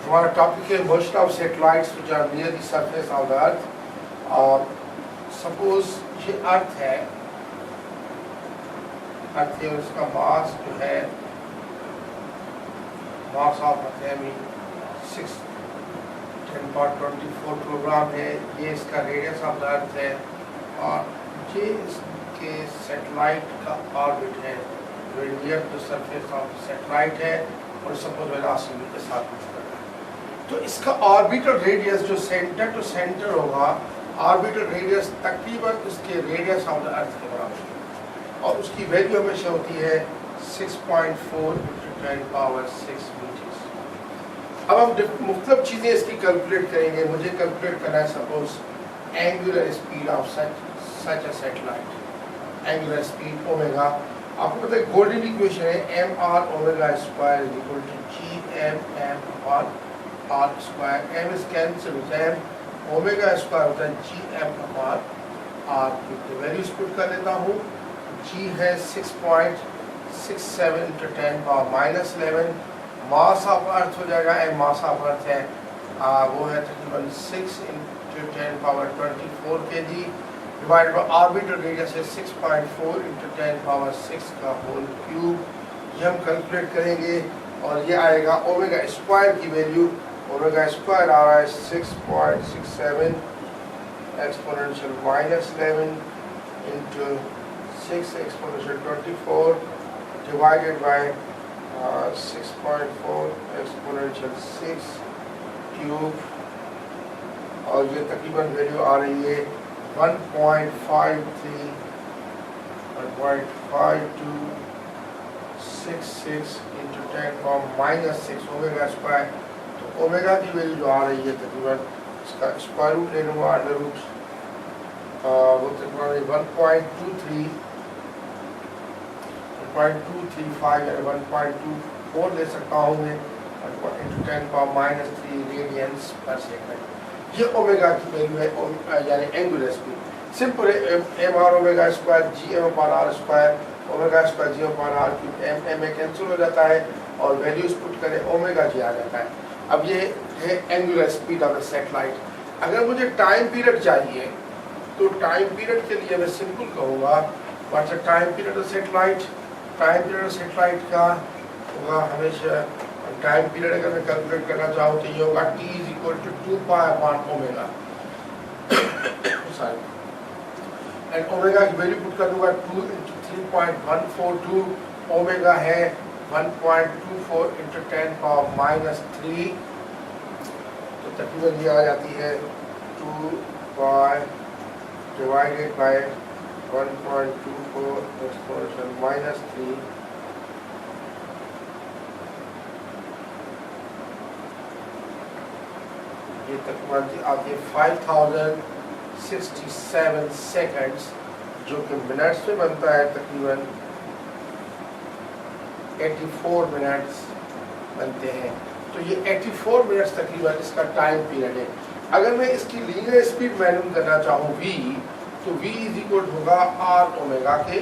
हमारा टॉपिक है motion of satellites which are near the surface of the earth. Suppose ये earth है और इसका मास जो है मास ऑफ अर्थ है 6×10⁻24 किलोग्राम है। ये इसका रेडियस ऑफ द अर्थ है और ये इसके सैटेलाइट का ऑर्बिट है जो near to surface of satellite है और सपोज वेलोसिटी के साथ मूव कर रहा है। तो इसका ऑर्बिटल रेडियस जो सेंटर टू सेंटर होगा, ऑर्बिटल रेडियस तकरीबन उसके रेडियस ऑफ द अर्थ के बराबर है और उसकी वैल्यू हमेशा होती है 6.4 × 10⁻6 मीटर्स। अब हम मुख्तलिफ चीज़ें इसकी कैलकुलेट करेंगे। मुझे कैलकुलेट करना है suppose angular speed of such a satellite, angular speed omega. आपको पता है गोल्डन इक्वेशन है mr⍵² gm/r²। m इस कैंसिल होता है, ω² होता है gm/r। तो वैल्यूज पुट कर लेता हूँ। g है 6.67 × 10⁻−11। मास ऑफ अर्थ हो जाएगा, m मास ऑफ अर्थ है वो है तकरीबन 6 × 10⁻24 kg divide by orbital radius है 6.4 × 10⁻6 का होल क्यूब। ये हम कैलकुलेट करेंगे और ये आएगा ω² की वैल्यू। ω² आ रहा है 6.67 exponential -11 × 6 exponential 24 divided by 6.4 exponential 6 cube और ये तकरीबन वैल्यू आ रही है 1.5266 × 10⁻6 ω²। तो ओमेगा की वैल्यू जो आ रही है तकरीबन इसका स्क्वायर रूट ले लूँगा अंडर रूट वो तकरीबन 1.235 यानी 1.24 ले सकता हूँ मैं × 10⁻³ रेडियंस पर सेकंड। ये ओमेगा की वैल्यू है यानी एंगुलर स्पीड। सिंपल है mr⍵² gm/r², ω² gm/r3 m cancel हो जाता है और वैल्यूज पुट करें ओमेगा जी आ जाता है। अब ये है angular speed of the satellite. अगर मुझे टाइम पीरियड चाहिए तो टाइम पीरियड के लिए मैं सिंपल कहूँगा what's the time period of satellite. Time period satellite का होगा हमेशा टाइम पीरियड अगर मैं कैलकुलेट करना चाहूँ तो ये होगा t = 2π/ω एंड ओमेगा की वैल्यू पुट कर दूंगा 2 × 3.142। ओमेगा है 1.24 × 10⁻³ तो तकरीबन ये आ जाती है 2π डिवाइडेड बाय 1.24 एक्सपोनेंशियल -3 ये तकरीबन आती है 5067 सेकंड्स जो कि मिनट्स में बनता है तकरीबन 84 मिनट्स बनते हैं। तो ये 84 मिनट्स तकरीबन इसका टाइम पीरियड है। अगर मैं इसकी लीनियर स्पीड मालूम करना चाहूँ v तो v = होगा r⍵ के।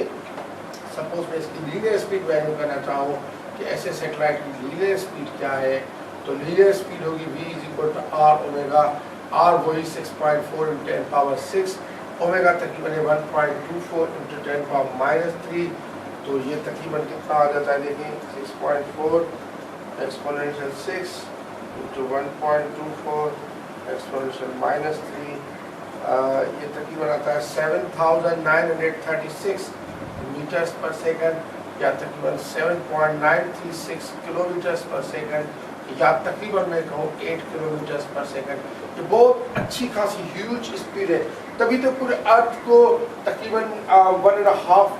सपोज मैं इसकी लीनियर स्पीड मालूम करना चाहूँ कि ऐसे सैटेलाइट की लीनियर स्पीड क्या है तो लीनियर स्पीड होगी v = r⍵। r वही 6.4 × 10⁻6, ओमेगा तकरीबन 1.24 × 10⁻³ तो ये तकरीबन कितना आ जाता है देखें 6.4 एक्सपोनेंशियल 6 × 1.24 एक्सपोनेंशियल -3 ये तकरीबन आता है 7936 मीटर्स पर सेकंड या तकरीबन 7.936 किलोमीटर्स पर सेकंड या तकरीबन मैं कहूँ 8 किलोमीटर्स पर सेकंड। ये बहुत अच्छी खासी ह्यूज स्पीड है। तभी तो पूरे अर्थ को तकरीबन 1.5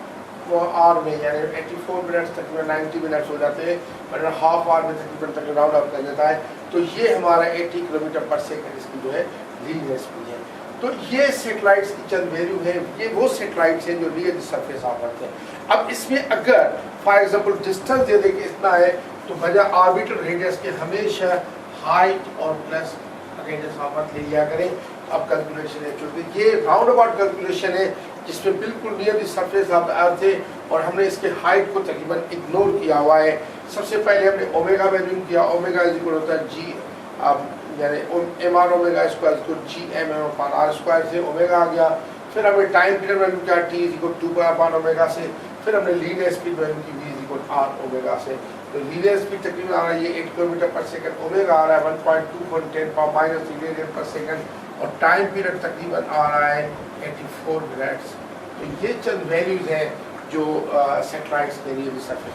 आवर में यानी 84 मिनट्स तकरीबन 90 मिनट्स हो जाते हैं, 1.5 आवर में तकरीबन राउंड अप कर जाता है। तो ये हमारा 80 किलोमीटर पर सेकंड इसकी जो है लीनियर स्पीड है। तो ये सैटेलाइट्स की चंद वैल्यू है। ये वो सैटेलाइट्स हैं जो near the surface of earth है। अब इसमें अगर फॉर एग्जांपल डिस्टेंस दे दें कि इतना है तो बजाय ऑर्बिटल रेडियस के हमेशा हाइट और प्लस रेडियस ऑफ अर्थ ले लिया करें। अब कैलकुलेशन है क्योंकि ये राउंड अबाउट कैलकुलेशन है जिसमें बिल्कुल near the surface of the अर्थ है और हमने इसके हाइट को तकरीबन इग्नोर किया हुआ है। सबसे पहले हमने ओमेगा वैल्यू किया। ओमेगा इज इक्वल होता है अब यानी एम आर ओमेगा स्क्वायर को G M M upon R square से ओमेगा आ गया। फिर हमने टाइम पीरियड वैल्यू क्या T is equal 2 upon omega से, फिर हमने लीनियर स्पीड वैल्यू की V is equal R omega से। तो लीनियर स्पीड तकरीबन आ रहा है ये 8 किलोमीटर पर सेकंड, ओमेगा आ रहा है 1.210 पावर माइनस रेडियन पर सेकंड और टाइम पीरियड तकरीबन आ रहा है 84 मिनट्स। तो ये चंद वैल्यूज हैं जो सेटेलाइट्स के लिए भी सरफेस